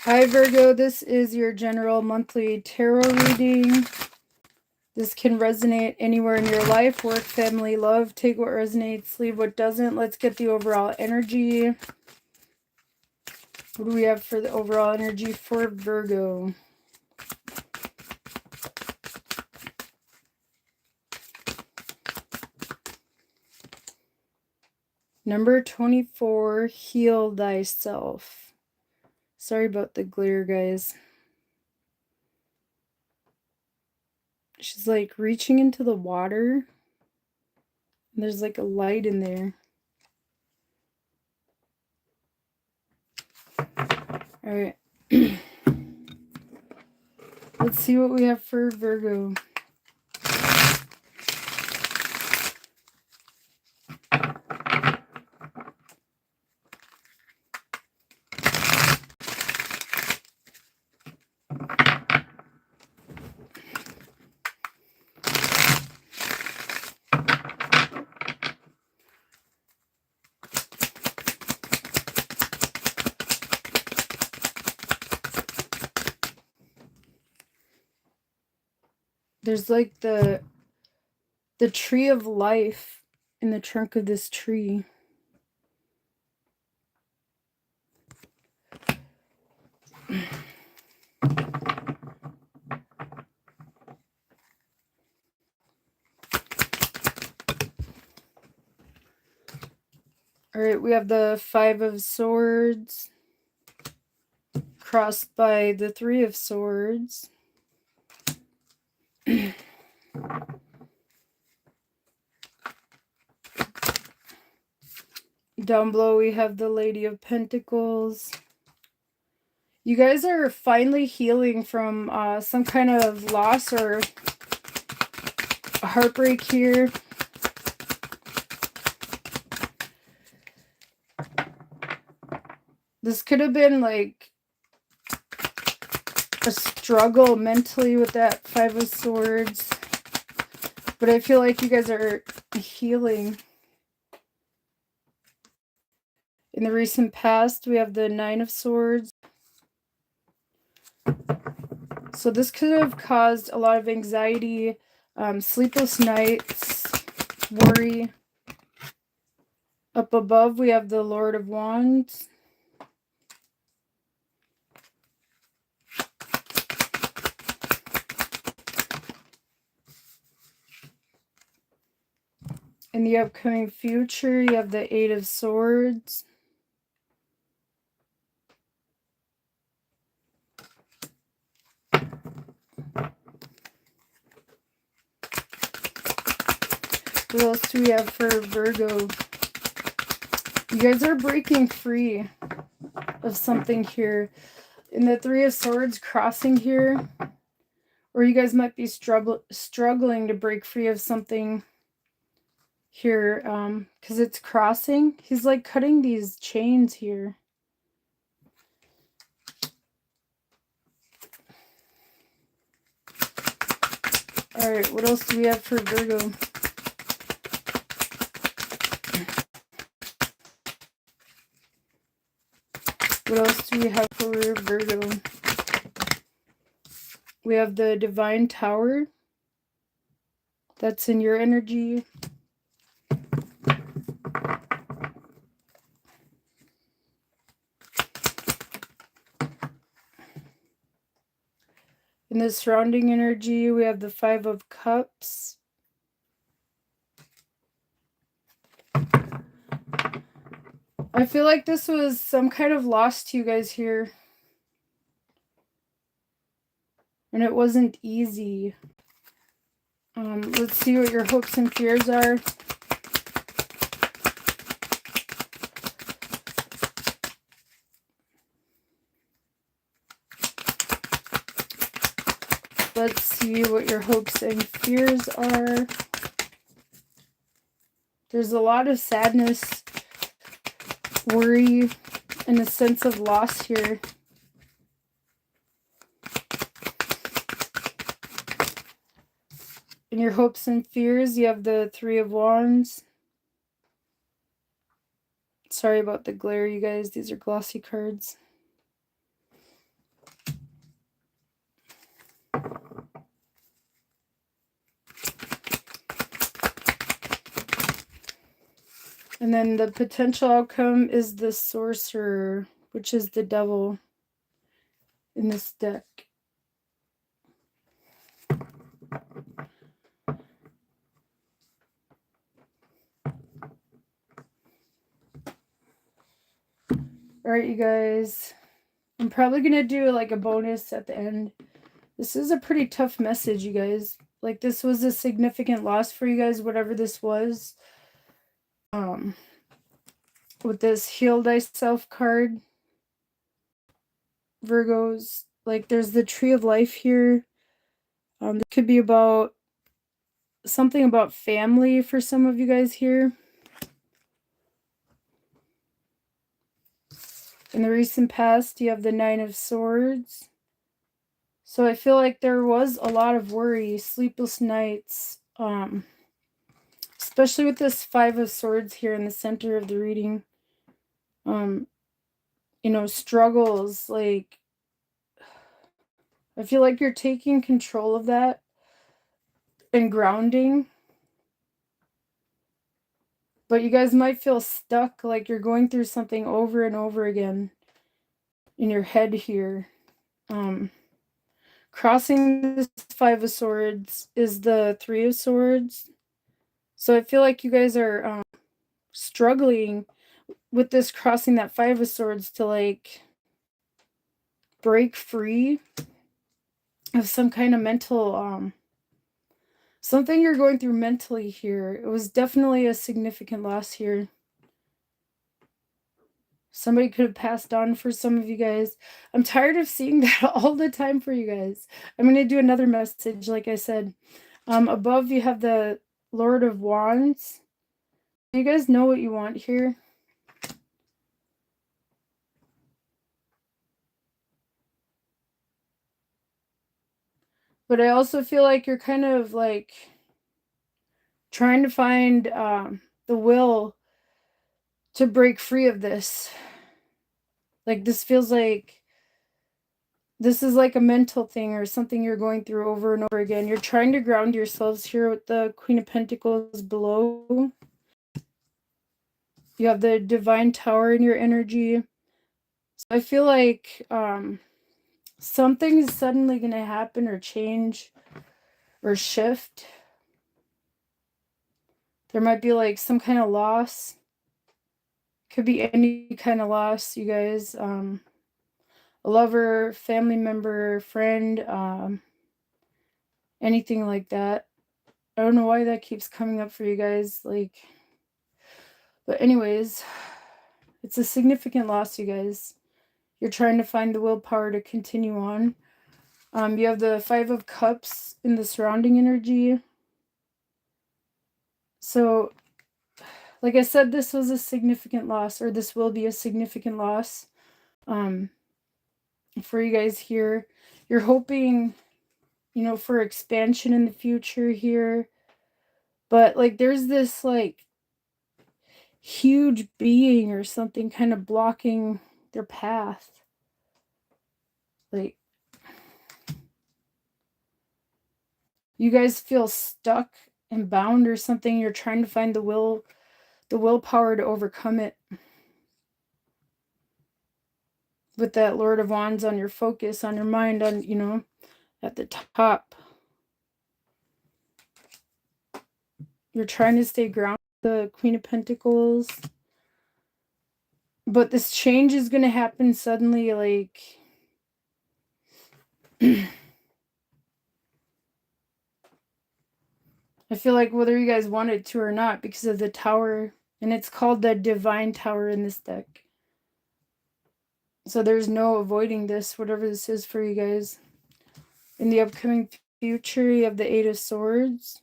Hi Virgo, this is your general monthly tarot reading. This can resonate anywhere in your life, work, family, love. Take what resonates, leave what doesn't. Let's get the overall energy. What do we have for the overall energy for Virgo? Number 24, heal thyself. Sorry about the glare, guys. She's like reaching into the water. And there's like a light in there. All right. Let's see what we have for Virgo. There's like the tree of life in the trunk of this tree. All right, we have the 5 of Swords crossed by the 3 of Swords. Down below we have the Lady of Pentacles. You guys are finally healing from some kind of loss or heartbreak here. This could have been like a struggle mentally with that 5 of Swords. But I feel like you guys are healing. In the recent past, we have the 9 of Swords. So this could have caused a lot of anxiety, sleepless nights, worry. Up above, we have the Lord of Wands. In the upcoming future, you have the 8 of Swords. What else do we have for Virgo? You guys are breaking free of something here. In the 3 of Swords crossing here, or you guys might be struggling to break free of something here, because it's crossing. He's like cutting these chains here. All right, what else do we have for Virgo? What else do we have for Virgo? We have the Divine Tower. That's in your energy. In the surrounding energy, we have the 5 of Cups. I feel like this was some kind of loss to you guys here. And it wasn't easy. Let's see what your hopes and fears are. Let's see what your hopes and fears are. There's a lot of sadness, worry, and a sense of loss here. In your hopes and fears, you have the 3 of Wands. Sorry about the glare, you guys. These are glossy cards. And then the potential outcome is the sorcerer, which is the devil in this deck. Alright, you guys. I'm probably going to do like a bonus at the end. This is a pretty tough message, you guys. Like, this was a significant loss for you guys, whatever this was. With this Heal Thyself card, Virgos, like, there's the Tree of Life here. This could be about something about family for some of you guys here. In the recent past, you have the Nine of Swords. So I feel like there was a lot of worry, sleepless nights, especially with this Five of Swords here in the center of the reading. You know, struggles, like, I feel like you're taking control of that and grounding. But you guys might feel stuck, like you're going through something over and over again in your head here. Crossing this Five of Swords is the Three of Swords. So I feel like you guys are struggling with this crossing that Five of Swords to like break free of some kind of mental something you're going through mentally here. It was definitely a significant loss here. Somebody could have passed on for some of you guys. I'm tired of seeing that all the time for you guys. I'm going to do another message, like I said. Above you have the Lord of Wands. You guys know what you want here? But I also feel like you're kind of like trying to find the will to break free of this. Like, this feels like this is like a mental thing or something you're going through over and over again. You're trying to ground yourselves here with the Queen of Pentacles below. You have the Divine Tower in your energy. So I feel like something's suddenly going to happen or change or shift. There might be like some kind of loss. Could be any kind of loss, you guys. A lover, family member, friend, anything like that. I don't know why that keeps coming up for you guys. Like, but anyways, it's a significant loss, you guys. You're trying to find the willpower to continue on. You have the Five of Cups in the surrounding energy. So, like I said, this was a significant loss, or this will be a significant loss for you guys here. You're hoping, you know, for expansion in the future here. But, like, there's this, like, huge being or something kind of blocking their path. Like, you guys feel stuck and bound or something. You're trying to find the willpower to overcome it. With that Lord of Wands on your focus, on your mind, on, you know, at the top. You're trying to stay grounded, the Queen of Pentacles. But this change is going to happen suddenly, like... I feel like whether you guys wanted to or not, because of the Tower, and it's called the Divine Tower in this deck. So there's no avoiding this, whatever this is for you guys. In the upcoming future, you have the Eight of Swords.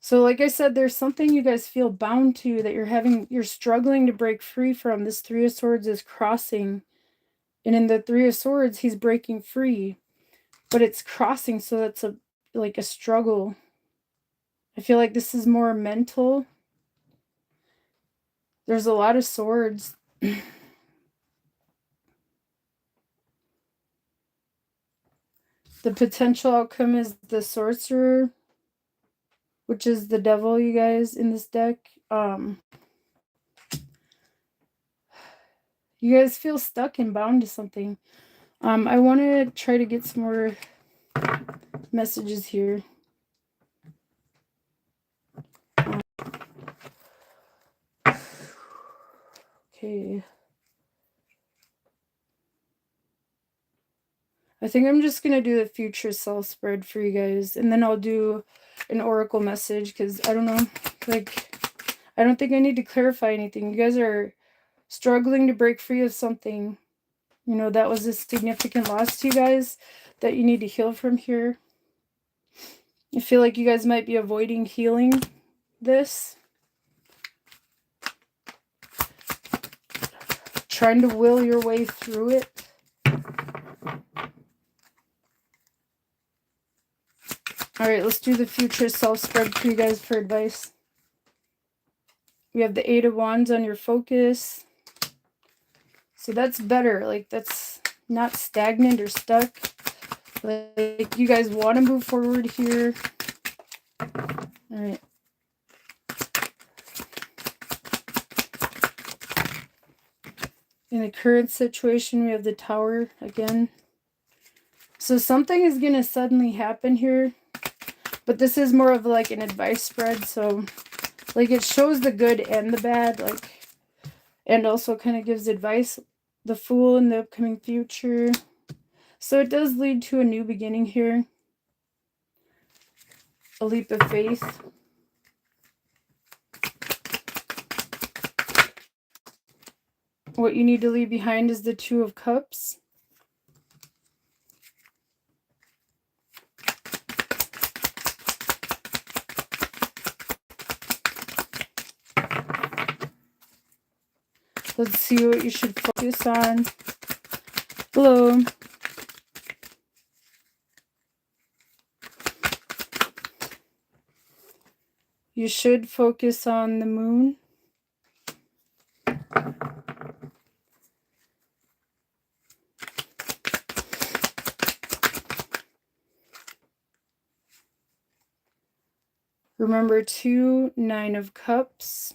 So like I said, there's something you guys feel bound to that you're struggling to break free from. This Three of Swords is crossing. And in the Three of Swords, he's breaking free. But it's crossing, so that's like a struggle. I feel like this is more mental. There's a lot of swords. The potential outcome is the Sorcerer, which is the devil, you guys, in this deck. You guys feel stuck and bound to something. I want to try to get some more messages here. Okay. I think I'm just going to do the future self spread for you guys. And then I'll do an oracle message because I don't know. Like, I don't think I need to clarify anything. You guys are struggling to break free of something. You know, that was a significant loss to you guys that you need to heal from here. I feel like you guys might be avoiding healing this. Trying to will your way through it. Alright, let's do the future self-spread for you guys for advice. We have the 8 of Wands on your focus. So that's better. Like, that's not stagnant or stuck. Like, you guys want to move forward here. Alright. In the current situation, we have the Tower again. So something is going to suddenly happen here. But this is more of like an advice spread. So, like, it shows the good and the bad. Like, and also kind of gives advice. The Fool in the upcoming future. So it does lead to a new beginning here. A leap of faith. What you need to leave behind is the 2 of Cups. Let's see what you should focus on. Hello. You should focus on the Moon. Remember 2, 9 of Cups.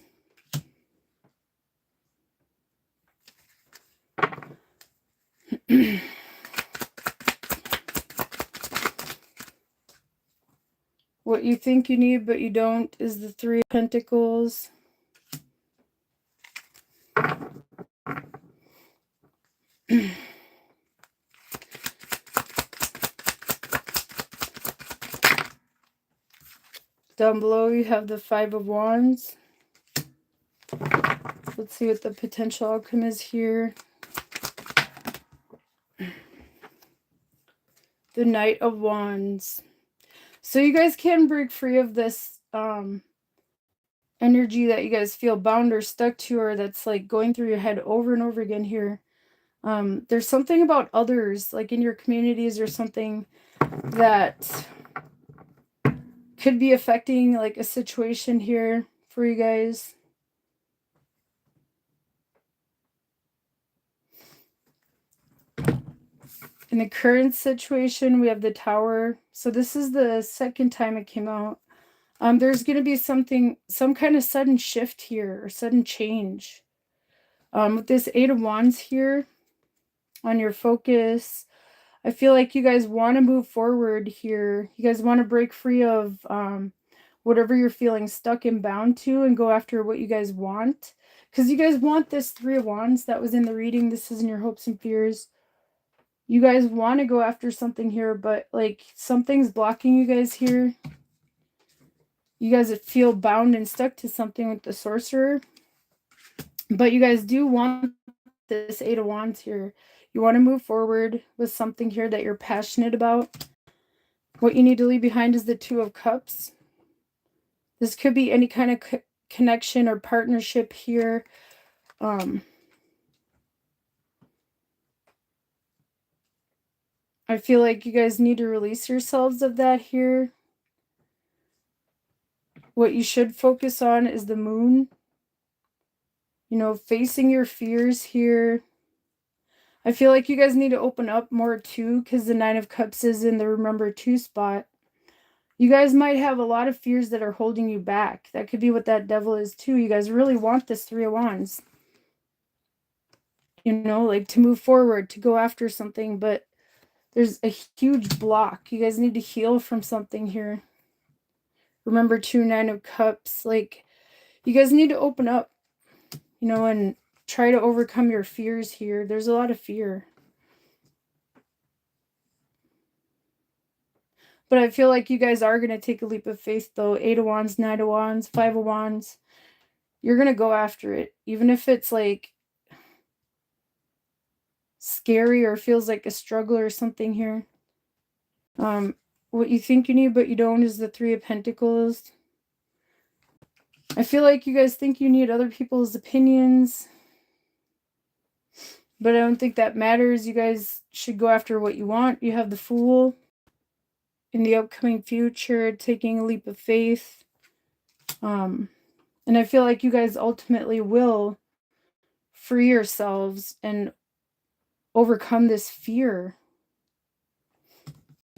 What you think you need but you don't is the 3 of Pentacles. Down below you have the 5 of Wands. Let's see what the potential outcome is here. The Knight of Wands. So you guys can break free of this energy that you guys feel bound or stuck to, or that's like going through your head over and over again here. There's something about others, like in your communities or something, that could be affecting like a situation here for you guys. In the current situation, we have the Tower. So this is the second time it came out. There's going to be some kind of sudden shift here, or sudden change. With this 8 of Wands here on your focus, I feel like you guys want to move forward here. You guys want to break free of whatever you're feeling stuck and bound to and go after what you guys want. Because you guys want this 3 of Wands that was in the reading. This is in your hopes and fears. You guys want to go after something here, but like something's blocking you guys here. You guys feel bound and stuck to something with the Sorcerer. But you guys do want this 8 of Wands here. You want to move forward with something here that you're passionate about. What you need to leave behind is the 2 of Cups. This could be any kind of connection or partnership here. I feel like you guys need to release yourselves of that here. What you should focus on is the Moon. You know, facing your fears here. I feel like you guys need to open up more too, because the 9 of Cups is in the remember 2 spot. You guys might have a lot of fears that are holding you back. That could be what that Devil is too. You guys really want this 3 of Wands. you know, like to move forward, to go after something, but there's a huge block. You guys need to heal from something here. Remember, 2 9 of Cups, like you guys need to open up, you know, and try to overcome your fears here. There's a lot of fear. But I feel like you guys are going to take a leap of faith, though. 8 of Wands, 9 of Wands, 5 of Wands. You're going to go after it. Even if it's like scary or feels like a struggle or something here. What you think you need but you don't is the 3 of Pentacles. I feel like you guys think you need other people's opinions, but I don't think that matters. You guys should go after what you want. You have the Fool in the upcoming future, taking a leap of faith. And I feel like you guys ultimately will free yourselves and overcome this fear.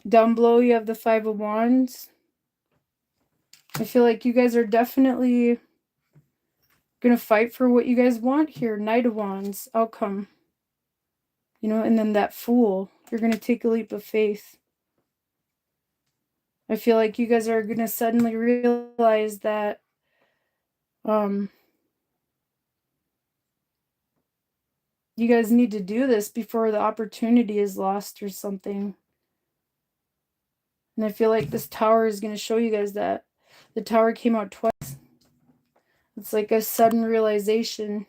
Down below, you have the 5 of Wands. I feel like you guys are definitely going to fight for what you guys want here. Knight of Wands, outcome. You know, and then that Fool. You're going to take a leap of faith. I feel like you guys are going to suddenly realize that you guys need to do this before the opportunity is lost or something. And I feel like this Tower is going to show you guys that. The Tower came out twice. It's like a sudden realization.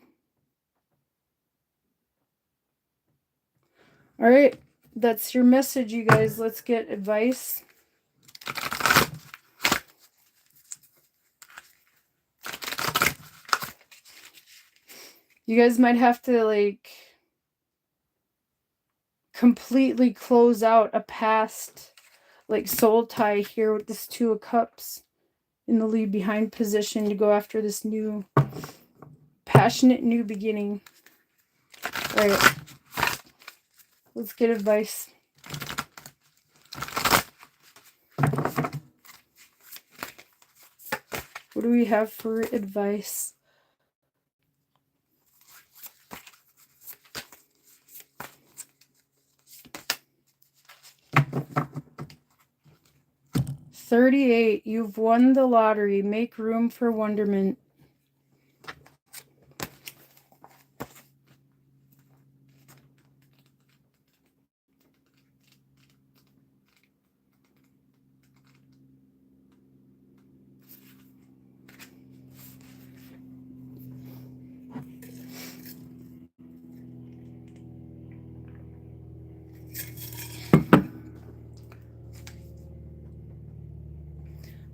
All right, that's your message, you guys. Let's get advice. You guys might have to like completely close out a past like soul tie here with this 2 of Cups in the lead behind position to go after this new passionate new beginning. All right, let's get advice. What do we have for advice? $38. You've won the lottery. Make room for wonderment.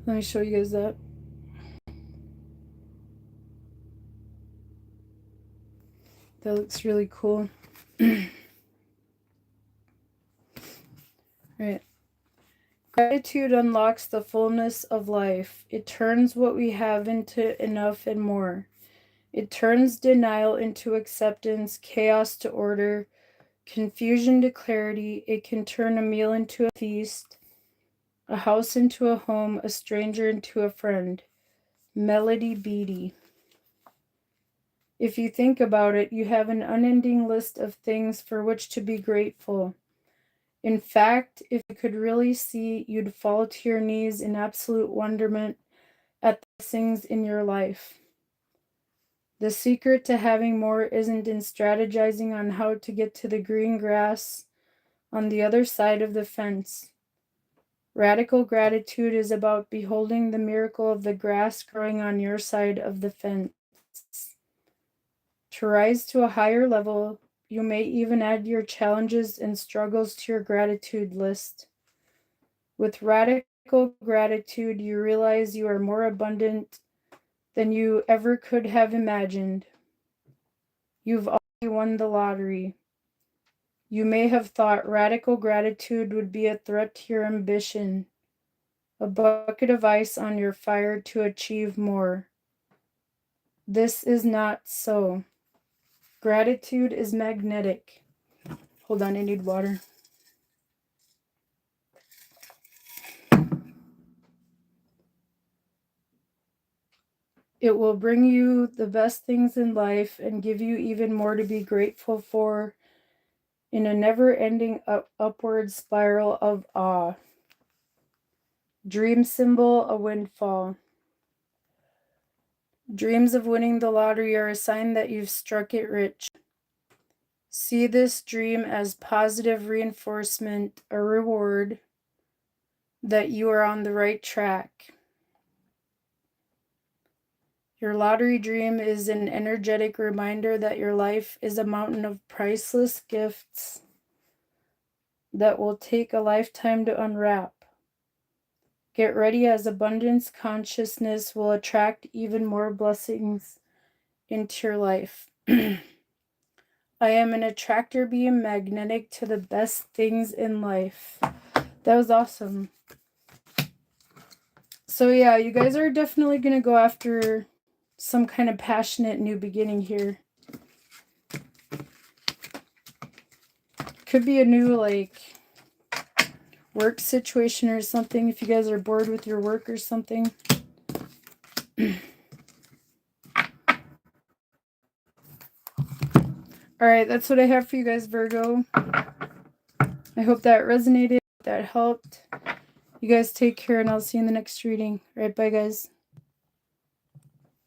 Let me show you guys that. That looks really cool. Right. Gratitude unlocks the fullness of life. It turns what we have into enough and more. It turns denial into acceptance, chaos to order, confusion to clarity. It can turn a meal into a feast, a house into a home, a stranger into a friend. Melody Beatty. If you think about it, you have an unending list of things for which to be grateful. In fact, if you could really see, you'd fall to your knees in absolute wonderment at the things in your life. The secret to having more isn't in strategizing on how to get to the green grass on the other side of the fence. Radical gratitude is about beholding the miracle of the grass growing on your side of the fence. To rise to a higher level, you may even add your challenges and struggles to your gratitude list. With radical gratitude, you realize you are more abundant than you ever could have imagined. You've already won the lottery. You may have thought radical gratitude would be a threat to your ambition, a bucket of ice on your fire to achieve more. This is not so. Gratitude is magnetic. Hold on, I need water. It will bring you the best things in life and give you even more to be grateful for in a never-ending upward spiral of awe. Dream symbol, a windfall. Dreams of winning the lottery are a sign that you've struck it rich. See this dream as positive reinforcement, a reward that you are on the right track. Your lottery dream is an energetic reminder that your life is a mountain of priceless gifts that will take a lifetime to unwrap. Get ready, as abundance consciousness will attract even more blessings into your life. I am an attractor being magnetic to the best things in life. That was awesome. So yeah, you guys are definitely going to go after some kind of passionate new beginning here. Could be a new, like, work situation or something, if you guys are bored with your work or something. Alright, that's what I have for you guys, Virgo. I hope that resonated, that helped. You guys take care, and I'll see you in the next reading. Alright, bye guys.